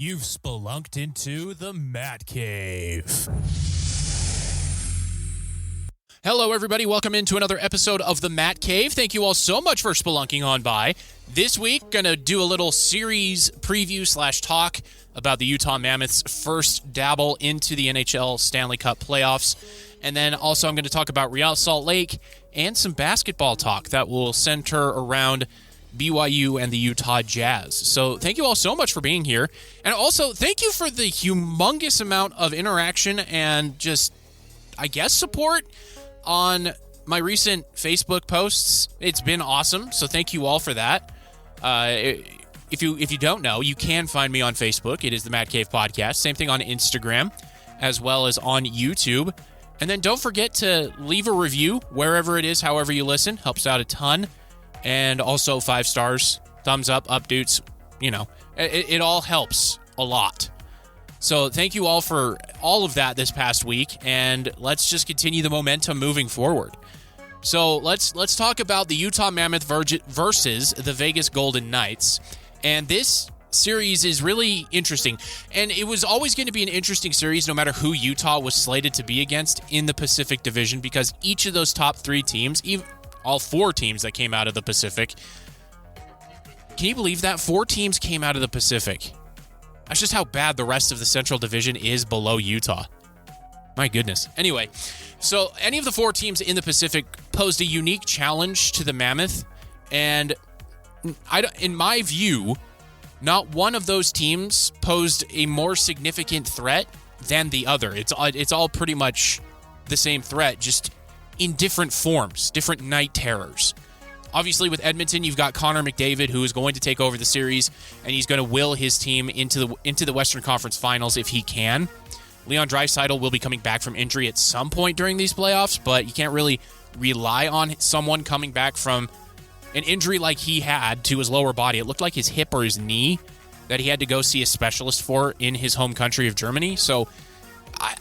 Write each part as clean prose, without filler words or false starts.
You've spelunked into the Matt Cave. Hello, everybody. Welcome into another episode of the Matt Cave. Thank you all so much for spelunking on by. This week, going to do a little series preview / talk about the Utah Mammoth's first dabble into the NHL Stanley Cup playoffs. And then also I'm going to talk about Real Salt Lake and some basketball talk that will center around BYU and the Utah Jazz. So thank you all so much for being here. And also thank you for the humongous amount of interaction and just, I guess, support on my recent Facebook posts. It's been awesome. So thank you all for that. If you don't know, you can find me on Facebook. It is the Matt Cave Podcast. Same thing on Instagram as well as on YouTube. And then don't forget to leave a review wherever it is, however you listen. Helps out a ton. And also 5 stars, thumbs up, updates, it all helps a lot. So thank you all for all of that this past week, and let's just continue the momentum moving forward. So let's talk about the Utah Mammoth versus the Vegas Golden Knights. And this series is really interesting. And it was always going to be an interesting series no matter who Utah was slated to be against in the Pacific Division, because each of those top 3 teams, even all 4 teams that came out of the Pacific. Can you believe that? 4 teams came out of the Pacific. That's just how bad the rest of the Central Division is below Utah. My goodness. Anyway, so any of the 4 teams in the Pacific posed a unique challenge to the Mammoth. And in my view, not one of those teams posed a more significant threat than the other. It's all pretty much the same threat, just in different forms, different night terrors. Obviously, with Edmonton, you've got Connor McDavid, who is going to take over the series, and he's going to will his team into the Western Conference Finals if he can. Leon Draisaitl will be coming back from injury at some point during these playoffs, but you can't really rely on someone coming back from an injury like he had to his lower body. It looked like his hip or his knee that he had to go see a specialist for in his home country of Germany. So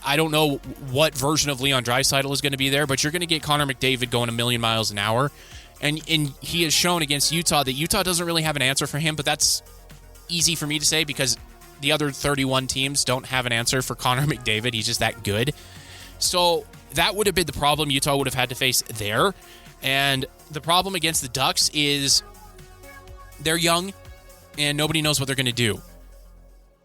I don't know what version of Leon Draisaitl is going to be there, but you're going to get Connor McDavid going a million miles an hour. And he has shown against Utah that Utah doesn't really have an answer for him, but that's easy for me to say because the other 31 teams don't have an answer for Connor McDavid. He's just that good. So that would have been the problem Utah would have had to face there. And the problem against the Ducks is they're young and nobody knows what they're going to do.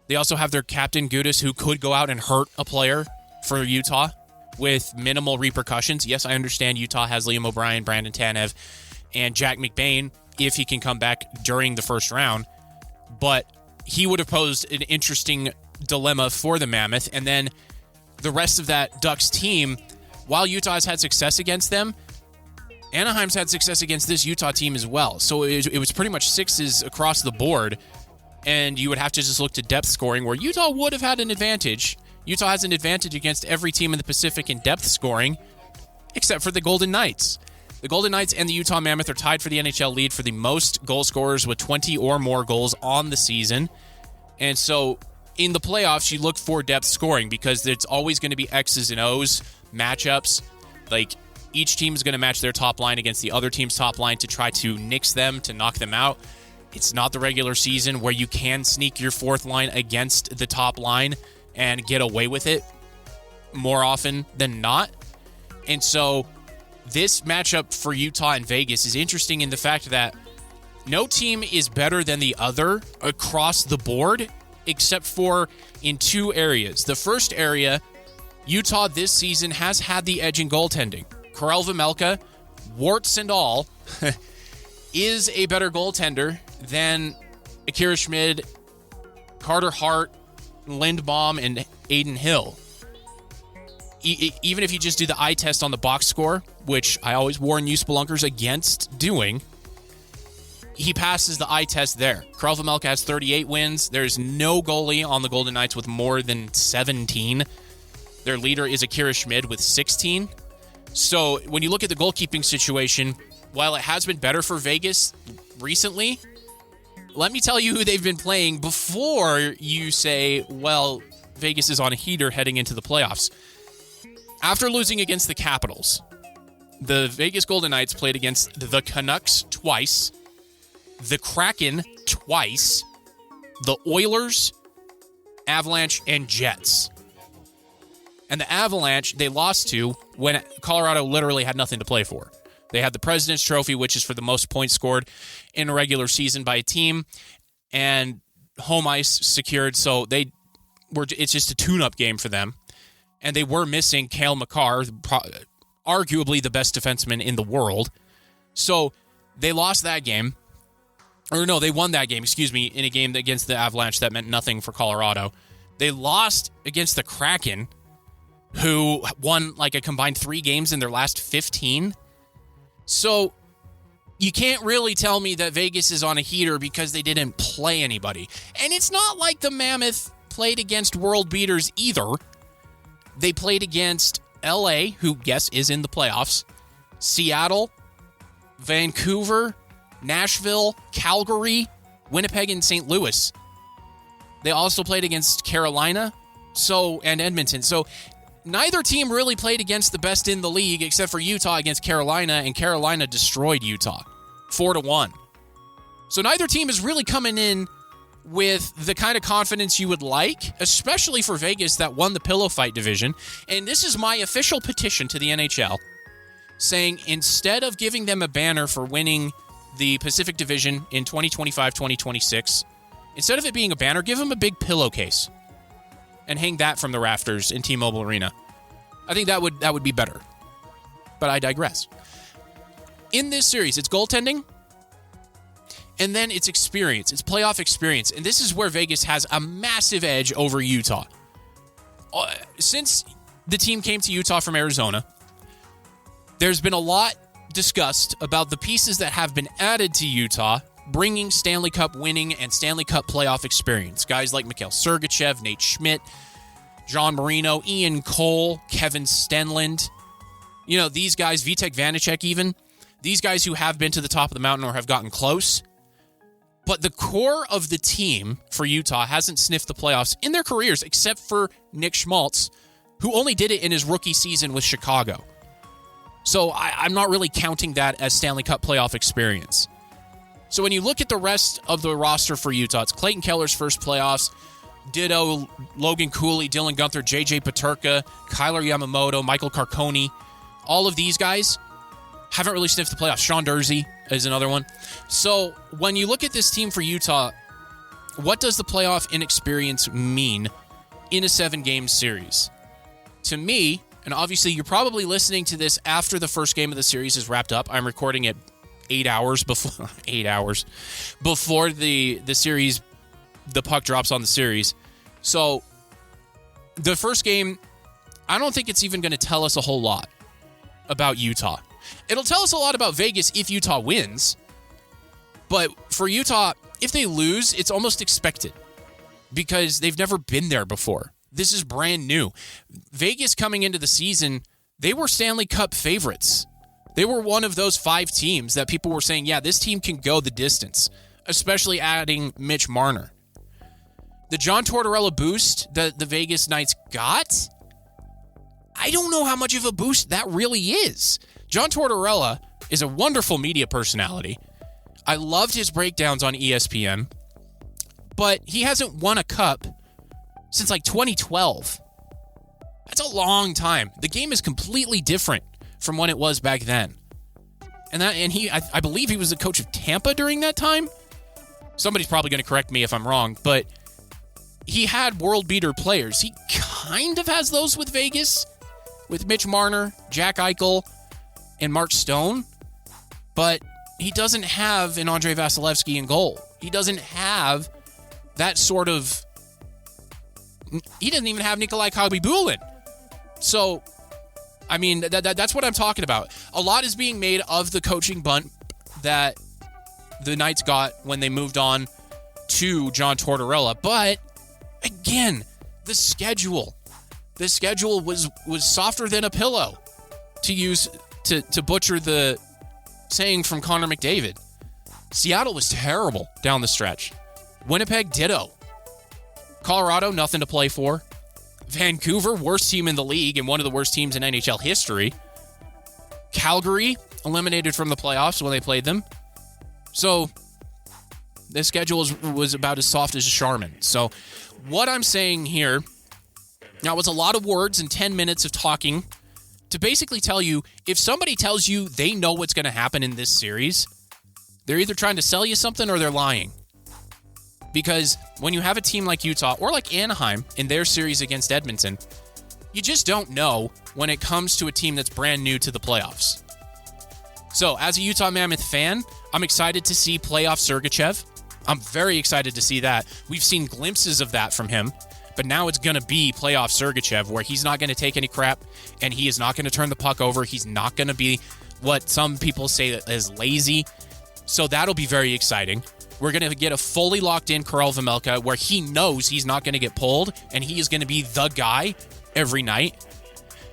They also have their captain, Gudas, who could go out and hurt a player for Utah with minimal repercussions. Yes, I understand Utah has Liam O'Brien, Brandon Tanev, and Jack McBain if he can come back during the first round. But he would have posed an interesting dilemma for the Mammoth. And then the rest of that Ducks team, while Utah has had success against them, Anaheim's had success against this Utah team as well. So it was pretty much 6s across the board. And you would have to just look to depth scoring, where Utah would have had an advantage. Utah has an advantage against every team in the Pacific in depth scoring, except for the Golden Knights. The Golden Knights and the Utah Mammoth are tied for the NHL lead for the most goal scorers with 20 or more goals on the season. And so in the playoffs, you look for depth scoring because it's always going to be X's and O's matchups. Like, each team is going to match their top line against the other team's top line to try to nix them, to knock them out. It's not the regular season where you can sneak your 4th line against the top line and get away with it more often than not. And so this matchup for Utah and Vegas is interesting in the fact that no team is better than the other across the board, except for in 2 areas. The first area, Utah this season has had the edge in goaltending. Karel Vejmelka, warts and all, is a better goaltender than Akira Schmid, Carter Hart, Lindbaum, and Aiden Hill. Even if you just do the eye test on the box score, which I always warn you spelunkers against doing, he passes the eye test there. Karel Vejmelka has 38 wins. There's no goalie on the Golden Knights with more than 17. Their leader is Akira Schmid with 16. So when you look at the goalkeeping situation, while it has been better for Vegas recently, let me tell you who they've been playing before you say, well, Vegas is on a heater heading into the playoffs. After losing against the Capitals, the Vegas Golden Knights played against the Canucks twice, the Kraken twice, the Oilers, Avalanche, and Jets. And the Avalanche, they lost to when Colorado literally had nothing to play for. They had the President's Trophy, which is for the most points scored in a regular season by a team, and home ice secured, so it's just a tune-up game for them. And they were missing Cale Makar, arguably the best defenseman in the world. So they lost that game. Or no, they won that game, in a game against the Avalanche that meant nothing for Colorado. They lost against the Kraken, who won like a combined 3 games in their last 15. So you can't really tell me that Vegas is on a heater because they didn't play anybody. And it's not like the Mammoth played against world beaters either. They played against LA, who, yes, is in the playoffs, Seattle, Vancouver, Nashville, Calgary, Winnipeg, and St. Louis. They also played against Carolina and Edmonton. So neither team really played against the best in the league except for Utah against Carolina, and Carolina destroyed Utah 4-1. So neither team is really coming in with the kind of confidence you would like, especially for Vegas that won the pillow fight division. And this is my official petition to the NHL saying instead of giving them a banner for winning the Pacific Division in 2025-2026, instead of it being a banner, give them a big pillowcase and hang that from the rafters in T-Mobile Arena. I think that would be better. But I digress. In this series, it's goaltending, and then it's experience. It's playoff experience. And this is where Vegas has a massive edge over Utah. Since the team came to Utah from Arizona, there's been a lot discussed about the pieces that have been added to Utah, bringing Stanley Cup winning and Stanley Cup playoff experience. Guys like Mikhail Sergachev, Nate Schmidt, John Marino, Ian Cole, Kevin Stenlund. You know, these guys, Vitek Vanacek even. These guys who have been to the top of the mountain or have gotten close. But the core of the team for Utah hasn't sniffed the playoffs in their careers, except for Nick Schmaltz, who only did it in his rookie season with Chicago. So I'm not really counting that as Stanley Cup playoff experience. So when you look at the rest of the roster for Utah, it's Clayton Keller's first playoffs, ditto Logan Cooley, Dylan Gunther, JJ Peterka, Kyler Yamamoto, Michael Carconi. All of these guys haven't really sniffed the playoffs. Sean Dursey is another one. So when you look at this team for Utah, what does the playoff inexperience mean in a 7-game series? To me, and obviously you're probably listening to this after the first game of the series is wrapped up. I'm recording it 8 hours before the series, the puck drops on the series. So the first game, I don't think it's even going to tell us a whole lot about Utah. It'll tell us a lot about Vegas if Utah wins. But for Utah, if they lose, it's almost expected because they've never been there before. This is brand new. Vegas coming into the season, they were Stanley Cup favorites. They were one of those 5 teams that people were saying, yeah, this team can go the distance, especially adding Mitch Marner. The John Tortorella boost that the Vegas Knights got, I don't know how much of a boost that really is. John Tortorella is a wonderful media personality. I loved his breakdowns on ESPN, but he hasn't won a cup since like 2012. That's a long time. The game is completely different from when it was back then. I believe he was the coach of Tampa during that time. Somebody's probably going to correct me if I'm wrong, but he had world beater players. He kind of has those with Vegas, with Mitch Marner, Jack Eichel, and Mark Stone, but he doesn't have an Andrei Vasilevsky in goal. He doesn't have that sort of... He doesn't even have Nikolai Khabibulin. So, I mean, that's what I'm talking about. A lot is being made of the coaching bump that the Knights got when they moved on to John Tortorella. But, again, the schedule. The schedule was softer than a pillow, to butcher the saying from Connor McDavid. Seattle was terrible down the stretch. Winnipeg, ditto. Colorado, nothing to play for. Vancouver, worst team in the league and one of the worst teams in NHL history. Calgary, eliminated from the playoffs when they played them. So, The schedule was about as soft as a Charmin. So what I'm saying here, now it was a lot of words and 10 minutes of talking to basically tell you, if somebody tells you they know what's going to happen in this series, they're either trying to sell you something or they're lying. Because when you have a team like Utah or like Anaheim in their series against Edmonton, you just don't know when it comes to a team that's brand new to the playoffs. So as a Utah Mammoth fan, I'm excited to see playoff Sergachev. I'm very excited to see that. We've seen glimpses of that from him, but now it's going to be playoff Sergachev, where he's not going to take any crap and he is not going to turn the puck over. He's not going to be what some people say is lazy. So that'll be very exciting. We're going to get a fully locked in Karel Vejmelka where he knows he's not going to get pulled and he is going to be the guy every night.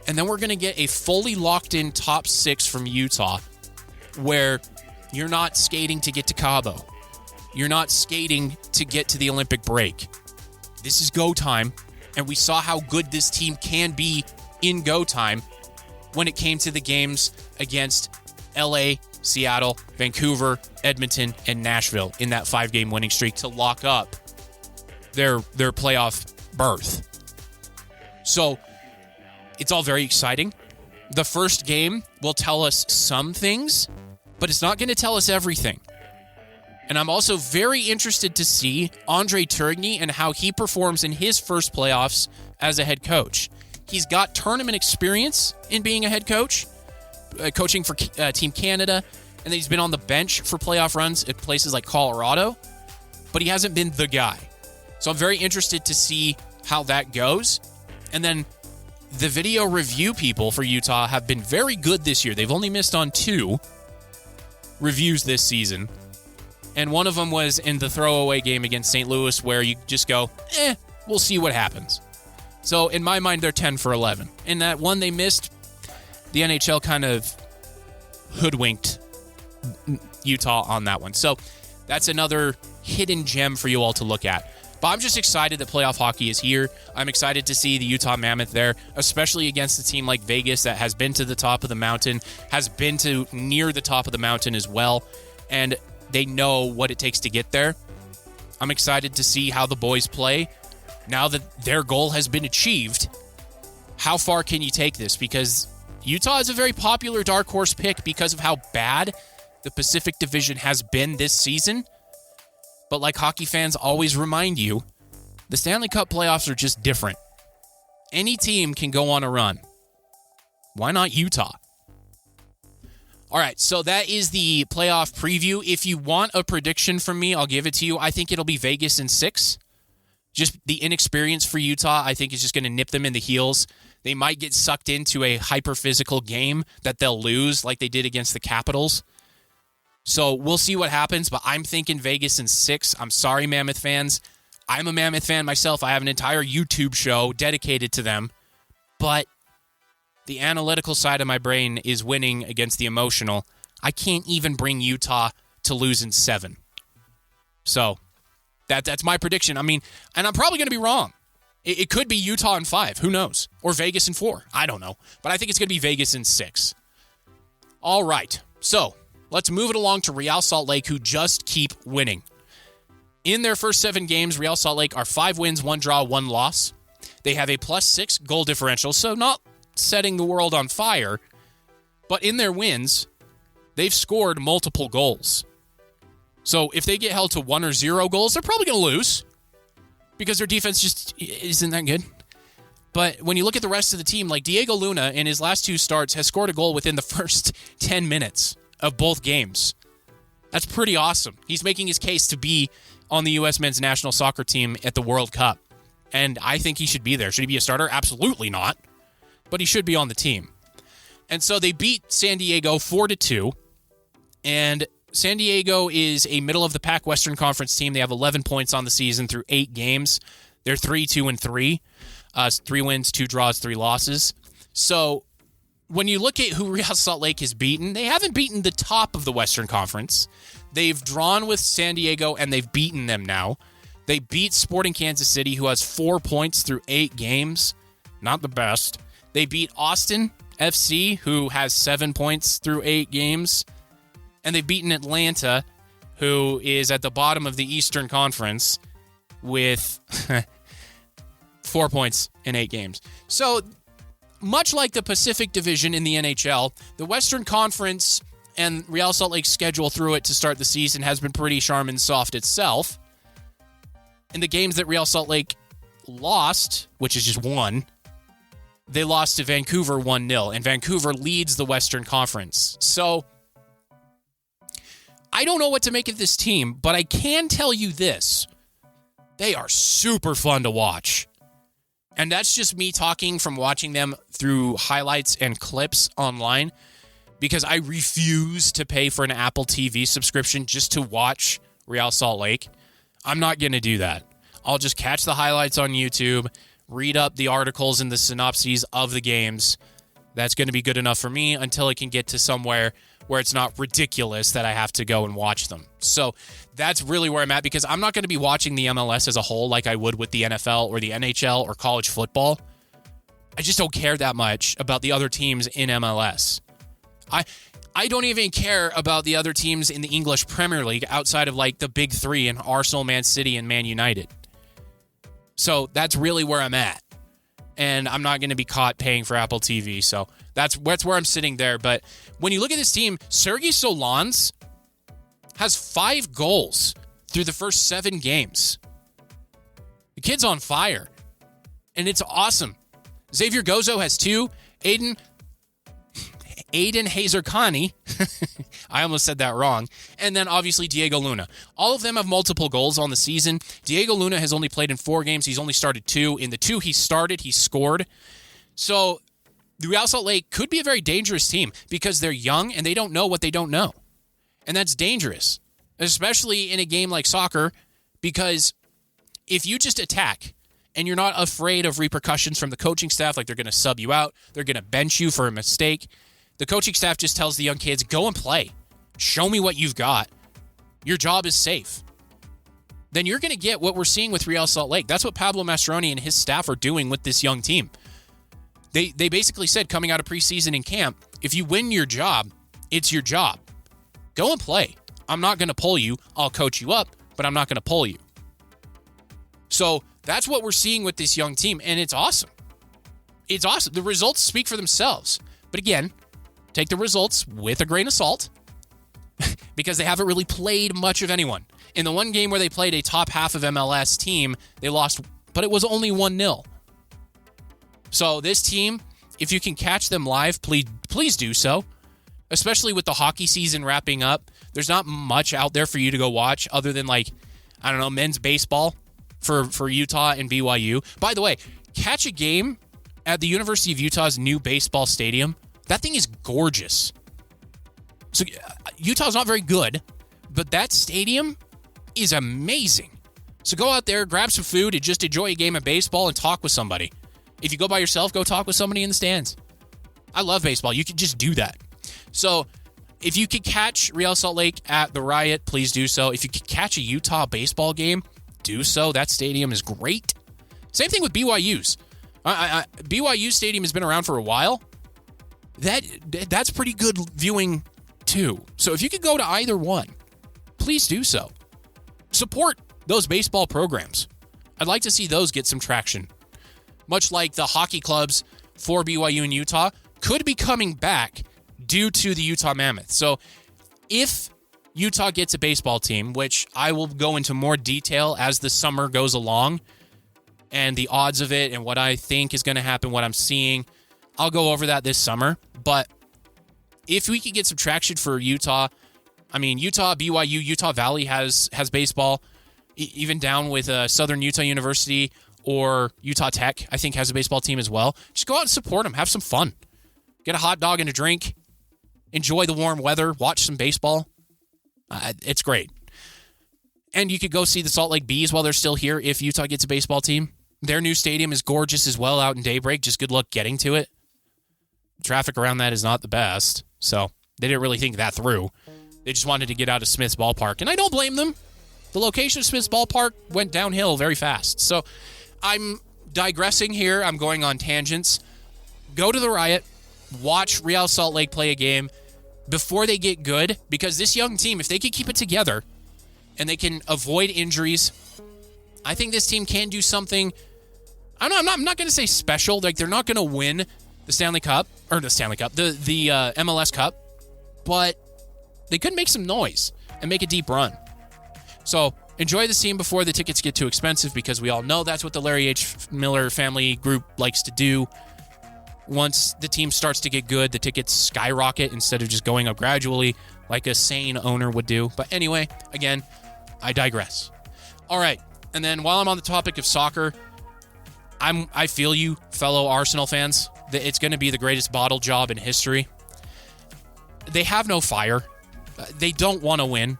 And then we're going to get a fully locked in top six from Utah where you're not skating to get to Cabo. You're not skating to get to the Olympic break. This is go time, and we saw how good this team can be in go time when it came to the games against LA, Seattle, Vancouver, Edmonton, and Nashville in that 5-game winning streak to lock up their playoff berth. So it's all very exciting. The first game will tell us some things, but it's not going to tell us everything. And I'm also very interested to see Andre Turigny and how he performs in his first playoffs as a head coach. He's got tournament experience in being a head coach, coaching for Team Canada, and then he's been on the bench for playoff runs at places like Colorado, but he hasn't been the guy. So I'm very interested to see how that goes. And then the video review people for Utah have been very good this year. They've only missed on 2 reviews this season. And one of them was in the throwaway game against St. Louis where you just go, we'll see what happens. So in my mind, they're 10 for 11. In that one they missed, the NHL kind of hoodwinked Utah on that one. So that's another hidden gem for you all to look at. But I'm just excited that playoff hockey is here. I'm excited to see the Utah Mammoth there, especially against a team like Vegas that has been to the top of the mountain, has been to near the top of the mountain as well, and they know what it takes to get there. I'm excited to see how the boys play. Now that their goal has been achieved, how far can you take this? Because Utah is a very popular dark horse pick because of how bad the Pacific Division has been this season. But like hockey fans always remind you, the Stanley Cup playoffs are just different. Any team can go on a run. Why not Utah? All right, so that is the playoff preview. If you want a prediction from me, I'll give it to you. I think it'll be Vegas in 6. Just the inexperience for Utah, I think, is just going to nip them in the heels. They might get sucked into a hyper-physical game that they'll lose like they did against the Capitals. So we'll see what happens, but I'm thinking Vegas in 6. I'm sorry, Mammoth fans. I'm a Mammoth fan myself. I have an entire YouTube show dedicated to them. But the analytical side of my brain is winning against the emotional. I can't even bring Utah to lose in 7. So that's my prediction. I mean, and I'm probably going to be wrong. It could be Utah in 5. Who knows? Or Vegas in 4. I don't know. But I think it's going to be Vegas in 6. All right. So let's move it along to Real Salt Lake, who just keep winning. In their first 7 games, Real Salt Lake are 5 wins, 1 draw, 1 loss. They have a +6 goal differential, so not setting the world on fire, but in their wins, they've scored multiple goals. So if they get held to 1 or 0 goals, they're probably going to lose because their defense just isn't that good. But when you look at the rest of the team, like Diego Luna in his last 2 starts has scored a goal within the first 10 minutes of both games. That's pretty awesome. He's making his case to be on the U.S. men's national soccer team at the World Cup, and I think he should be there. Should he be a starter? Absolutely not. But he should be on the team. And so they beat San Diego 4-2. And San Diego is a middle-of-the-pack Western Conference team. They have 11 points on the season through 8 games. They're 3-2-3. 3 wins, 2 draws, 3 losses. So when you look at who Real Salt Lake has beaten, they haven't beaten the top of the Western Conference. They've drawn with San Diego, and they've beaten them now. They beat Sporting Kansas City, who has 4 points through 8 games. Not the best. They beat Austin FC, who has 7 points through 8 games. And they've beaten Atlanta who is at the bottom of the Eastern Conference with 4 points in 8 games. So, much like the Pacific Division in the NHL, the Western Conference and Real Salt Lake's schedule through it to start the season has been pretty Charmin soft itself. In the games that Real Salt Lake lost, which is just one, they lost to Vancouver 1-0, and Vancouver leads the Western Conference. So, I don't know what to make of this team, but I can tell you this. They are super fun to watch. And that's just me talking from watching them through highlights and clips online, because I refuse to pay for an Apple TV subscription just to watch Real Salt Lake. I'm not going to do that. I'll just catch the highlights on YouTube, read up the articles and the synopses of the games. That's going to be good enough for me until it can get to somewhere where it's not ridiculous that I have to go and watch them. So that's really where I'm at, because I'm not going to be watching the MLS as a whole like I would with the NFL or the NHL or college football. I just don't care that much about the other teams in MLS. I don't even care about the other teams in the English Premier League outside of like the big three in Arsenal, Man City, and Man United. So that's really where I'm at. And I'm not going to be caught paying for Apple TV. So that's where I'm sitting there. But when you look at this team, Sergei Solans has 5 goals through the first 7 games. The kid's on fire. And it's awesome. Xavier Gozo has 2. Aiden Hazarkani, I almost said that wrong, and then obviously Diego Luna. All of them have multiple goals on the season. Diego Luna has only played in 4 games. He's only started 2. In the 2 he started, he scored. So the Real Salt Lake could be a very dangerous team because they're young and they don't know what they don't know. And that's dangerous, especially in a game like soccer, because if you just attack and you're not afraid of repercussions from the coaching staff, like they're going to sub you out, they're going to bench you for a mistake, the coaching staff just tells the young kids, go and play. Show me what you've got. Your job is safe. Then you're going to get what we're seeing with Real Salt Lake. That's what Pablo Mastroeni and his staff are doing with this young team. They basically said coming out of preseason and camp, if you win your job, it's your job. Go and play. I'm not going to pull you. I'll coach you up, but I'm not going to pull you. So that's what we're seeing with this young team, and it's awesome. It's awesome. The results speak for themselves. But again, take the results with a grain of salt because they haven't really played much of anyone. In the one game where they played a top half of MLS team, they lost, but it was only 1-0. So this team, if you can catch them live, please do so, especially with the hockey season wrapping up. There's not much out there for you to go watch other than, like, I don't know, men's baseball for Utah and BYU. By the way, catch a game at the University of Utah's new baseball stadium. That thing is gorgeous. So Utah's not very good, but that stadium is amazing. So go out there, grab some food, and just enjoy a game of baseball and talk with somebody. If you go by yourself, go talk with somebody in the stands. I love baseball. You can just do that. So if you could catch Real Salt Lake at the Riot, please do so. If you could catch a Utah baseball game, do so. That stadium is great. Same thing with BYU's. BYU Stadium has been around for a while. That's pretty good viewing too. So if you could go to either one, please do so. Support those baseball programs. I'd like to see those get some traction. Much like the hockey clubs for BYU and Utah could be coming back due to the Utah Mammoth. So if Utah gets a baseball team, which I will go into more detail as the summer goes along, and the odds of it and what I think is going to happen, what I'm seeing, I'll go over that this summer. But if we could get some traction for Utah, I mean, Utah, BYU, Utah Valley has baseball, even down with Southern Utah University or Utah Tech, I think has a baseball team as well. Just go out and support them. Have some fun. Get a hot dog and a drink. Enjoy the warm weather. Watch some baseball. It's great. And you could go see the Salt Lake Bees while they're still here if Utah gets a baseball team. Their new stadium is gorgeous as well out in Daybreak. Just good luck getting to it. Traffic around that is not the best, so they didn't really think that through. They just wanted to get out of Smith's Ballpark, and I don't blame them. The location of Smith's Ballpark went downhill very fast. So I'm digressing here. I'm going on tangents. Go to the Riot. Watch Real Salt Lake play a game before they get good, because this young team, if they could keep it together, and they can avoid injuries, I think this team can do something. I'm not going to say special. Like, they're not going to win the MLS Cup, but they could make some noise and make a deep run. So enjoy the team before the tickets get too expensive, because we all know that's what the Larry H. Miller family group likes to do. Once the team starts to get good, the tickets skyrocket instead of just going up gradually like a sane owner would do. But anyway, again, I digress. All right, and then while I'm on the topic of soccer, I feel you, fellow Arsenal fans, that it's going to be the greatest bottle job in history. They have no fire. They don't want to win.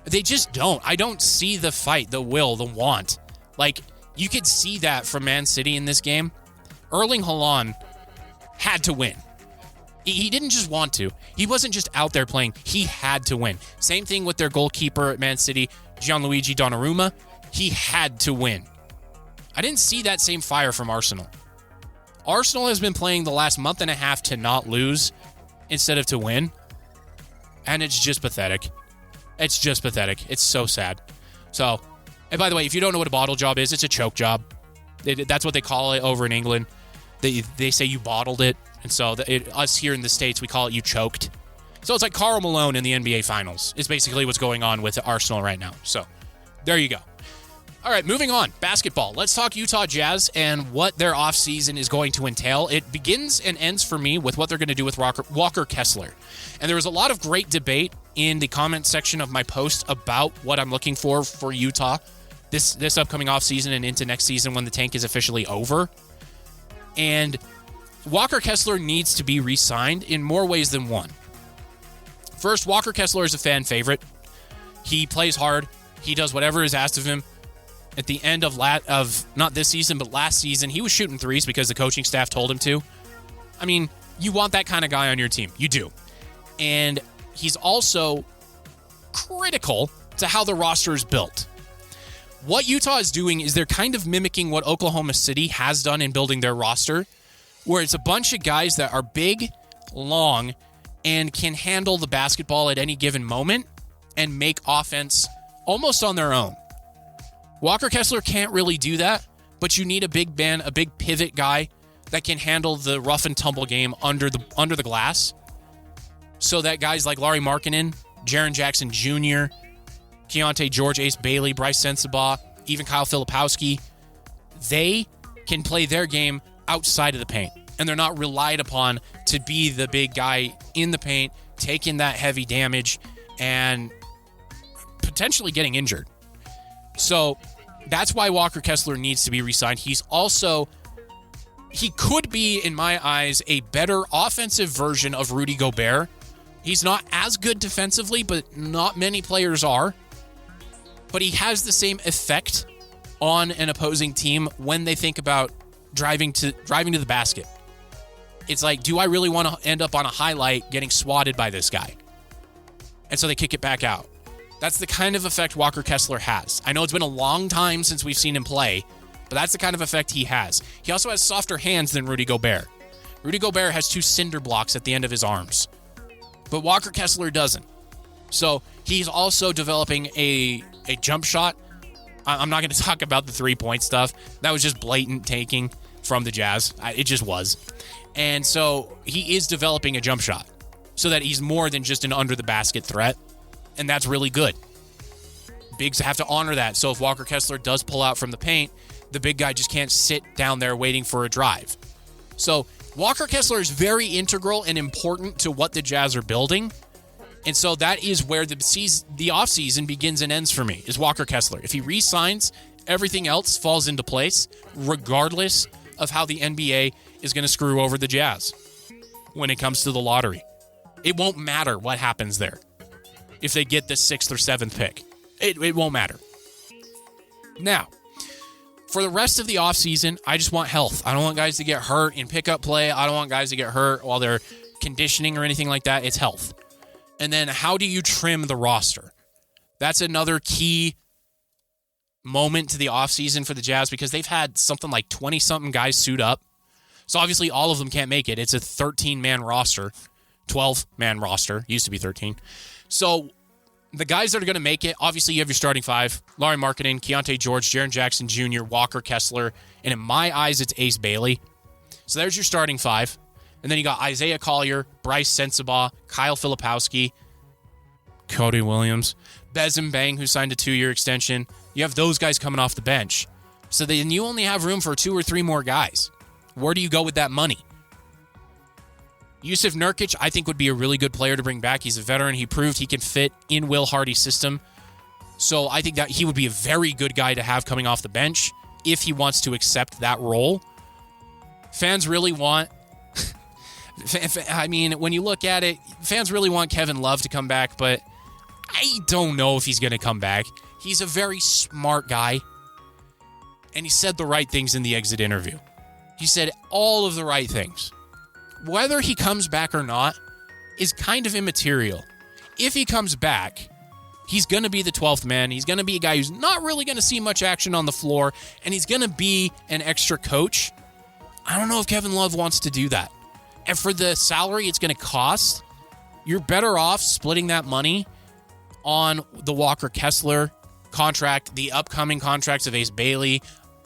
They just don't. I don't see the fight, the will, the want. Like, you could see that from Man City in this game. Erling Haaland had to win. He didn't just want to. He wasn't just out there playing. He had to win. Same thing with their goalkeeper at Man City, Gianluigi Donnarumma. He had to win. I didn't see that same fire from Arsenal. Arsenal has been playing the last month and a half to not lose instead of to win. And it's just pathetic. It's just pathetic. It's so sad. So, and by the way, if you don't know what a bottle job is, it's a choke job. That's what they call it over in England. They say you bottled it. And so us here in the States, we call it you choked. So it's like Karl Malone in the NBA Finals is basically what's going on with Arsenal right now. So there you go. All right, moving on. Basketball. Let's talk Utah Jazz and what their offseason is going to entail. It begins and ends for me with what they're going to do with Walker Kessler. And there was a lot of great debate in the comment section of my post about what I'm looking for Utah this upcoming offseason and into next season when the tank is officially over. And Walker Kessler needs to be re-signed in more ways than one. First, Walker Kessler is a fan favorite. He plays hard. He does whatever is asked of him. At the end of not this season, but last season, he was shooting threes because the coaching staff told him to. I mean, you want that kind of guy on your team. You do. And he's also critical to how the roster is built. What Utah is doing is they're kind of mimicking what Oklahoma City has done in building their roster, where it's a bunch of guys that are big, long, and can handle the basketball at any given moment and make offense almost on their own. Walker Kessler can't really do that, but you need a big man, a big pivot guy that can handle the rough and tumble game under the glass, so that guys like Lauri Markkanen, Jaren Jackson Jr., Keontae George, Ace Bailey, Bryce Sensabaugh, even Kyle Filipowski, they can play their game outside of the paint, and they're not relied upon to be the big guy in the paint, taking that heavy damage and potentially getting injured. So that's why Walker Kessler needs to be re-signed. He could be, in my eyes, a better offensive version of Rudy Gobert. He's not as good defensively, but not many players are. But he has the same effect on an opposing team when they think about driving to the basket. It's like, do I really want to end up on a highlight getting swatted by this guy? And so they kick it back out. That's the kind of effect Walker Kessler has. I know it's been a long time since we've seen him play, but that's the kind of effect he has. He also has softer hands than Rudy Gobert. Rudy Gobert has 2 cinder blocks at the end of his arms, but Walker Kessler doesn't. So he's also developing a jump shot. I'm not going to talk about the 3-point stuff. That was just blatant taking from the Jazz. It just was. And so he is developing a jump shot so that he's more than just an under-the-basket threat. And that's really good. Bigs have to honor that. So if Walker Kessler does pull out from the paint, the big guy just can't sit down there waiting for a drive. So Walker Kessler is very integral and important to what the Jazz are building. And so that is where the offseason begins and ends for me, is Walker Kessler. If he re-signs, everything else falls into place, regardless of how the NBA is going to screw over the Jazz when it comes to the lottery. It won't matter what happens there. If they get the 6th or 7th pick, it won't matter. Now, for the rest of the offseason, I just want health. I don't want guys to get hurt in pickup play. I don't want guys to get hurt while they're conditioning or anything like that. It's health. And then how do you trim the roster? That's another key moment to the offseason for the Jazz, because they've had something like 20-something guys suit up. So obviously all of them can't make it. It's a 13-man roster, 12-man roster. Used to be 13. So the guys that are going to make it, obviously you have your starting five: Larry Markkinen, Keontae George, Jaren Jackson Jr., Walker Kessler, and in my eyes, it's Ace Bailey. So there's your starting five. And then you got Isaiah Collier, Bryce Sensabaugh, Kyle Filipowski, Cody Williams, Bezem Bang, who signed a 2-year extension. You have those guys coming off the bench. So then you only have room for 2 or 3 more guys. Where do you go with that money? Yusuf Nurkic, I think, would be a really good player to bring back. He's a veteran. He proved he can fit in Will Hardy's system. So I think that he would be a very good guy to have coming off the bench if he wants to accept that role. Fans really want... I mean, when you look at it, fans really want Kevin Love to come back, but I don't know if he's going to come back. He's a very smart guy, and he said the right things in the exit interview. He said all of the right things. Whether he comes back or not is kind of immaterial. If he comes back, he's going to be the 12th man. He's going to be a guy who's not really going to see much action on the floor, and he's going to be an extra coach. I don't know if Kevin Love wants to do that. And for the salary it's going to cost, you're better off splitting that money on the Walker Kessler contract, the upcoming contracts of Ace Bailey,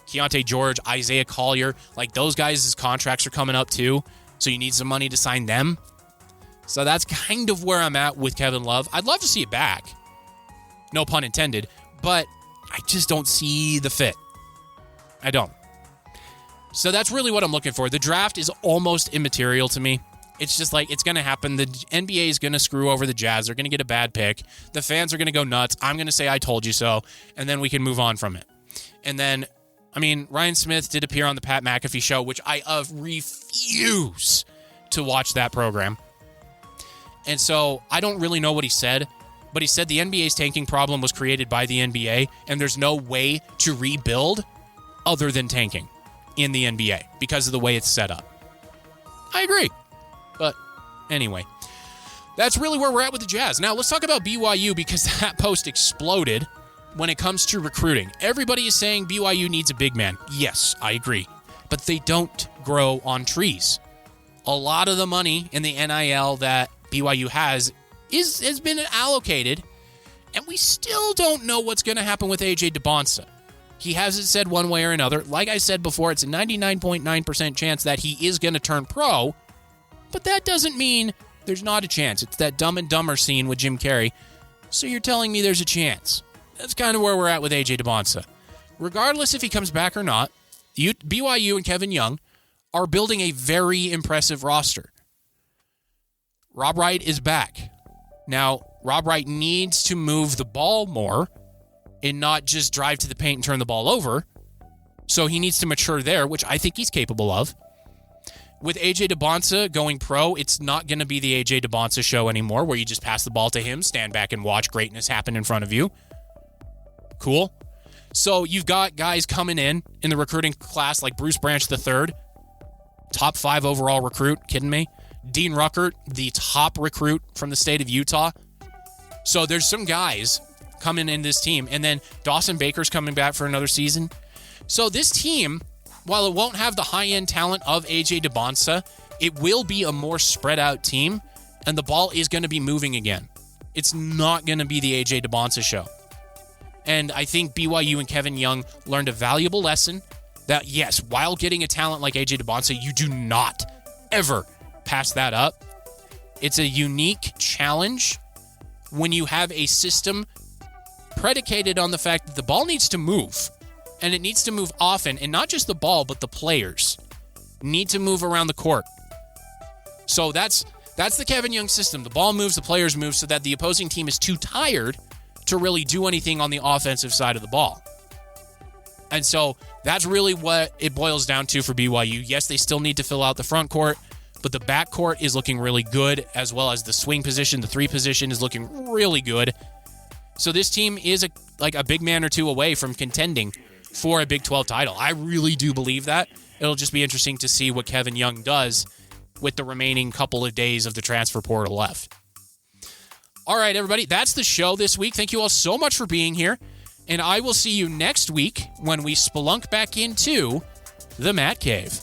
Keontae George, Isaiah Collier. Like, those guys' contracts are coming up too, so you need some money to sign them. So that's kind of where I'm at with Kevin Love. I'd love to see it back. No pun intended. But I just don't see the fit. I don't. So that's really what I'm looking for. The draft is almost immaterial to me. It's just like, it's going to happen. The NBA is going to screw over the Jazz. They're going to get a bad pick. The fans are going to go nuts. I'm going to say I told you so, and then we can move on from it. And then, I mean, Ryan Smith did appear on the Pat McAfee show, which I refuse to watch that program. And so I don't really know what he said, but he said the NBA's tanking problem was created by the NBA, and there's no way to rebuild other than tanking in the NBA because of the way it's set up. I agree. But anyway, that's really where we're at with the Jazz. Now, let's talk about BYU, because that post exploded when it comes to recruiting. Everybody is saying BYU needs a big man. Yes, I agree. But they don't grow on trees. A lot of the money in the NIL that BYU has been allocated, and we still don't know what's going to happen with AJ DeBonsa. He hasn't said one way or another. Like I said before, it's a 99.9% chance that he is going to turn pro, but that doesn't mean there's not a chance. It's that Dumb and Dumber scene with Jim Carrey. So you're telling me there's a chance. That's kind of where we're at with AJ DeBonsa. Regardless if he comes back or not, BYU and Kevin Young are building a very impressive roster. Rob Wright is back. Now, Rob Wright needs to move the ball more and not just drive to the paint and turn the ball over. So he needs to mature there, which I think he's capable of. With AJ DeBonsa going pro, it's not going to be the AJ DeBonsa show anymore, where you just pass the ball to him, stand back and watch greatness happen in front of you. Cool. So you've got guys coming in the recruiting class like Bruce Branch III, top 5 overall recruit. Kidding me? Dean Ruckert, the top recruit from the state of Utah. So there's some guys coming in this team. And then Dawson Baker's coming back for another season. So this team, while it won't have the high-end talent of AJ DeBonsa, it will be a more spread-out team, and the ball is going to be moving again. It's not going to be the AJ DeBonsa show. And I think BYU and Kevin Young learned a valuable lesson that, yes, while getting a talent like AJ DeBonsa, you do not ever pass that up. It's a unique challenge when you have a system predicated on the fact that the ball needs to move, and it needs to move often, and not just the ball, but the players need to move around the court. So that's the Kevin Young system. The ball moves, the players move, so that the opposing team is too tired to really do anything on the offensive side of the ball. And so that's really what it boils down to for BYU. Yes, they still need to fill out the front court, but the back court is looking really good, as well as the swing position, the 3 position is looking really good. So this team is a big man or two away from contending for a Big 12 title. I really do believe that. It'll just be interesting to see what Kevin Young does with the remaining couple of days of the transfer portal left. All right, everybody, that's the show this week. Thank you all so much for being here, and I will see you next week when we spelunk back into the Matt Cave.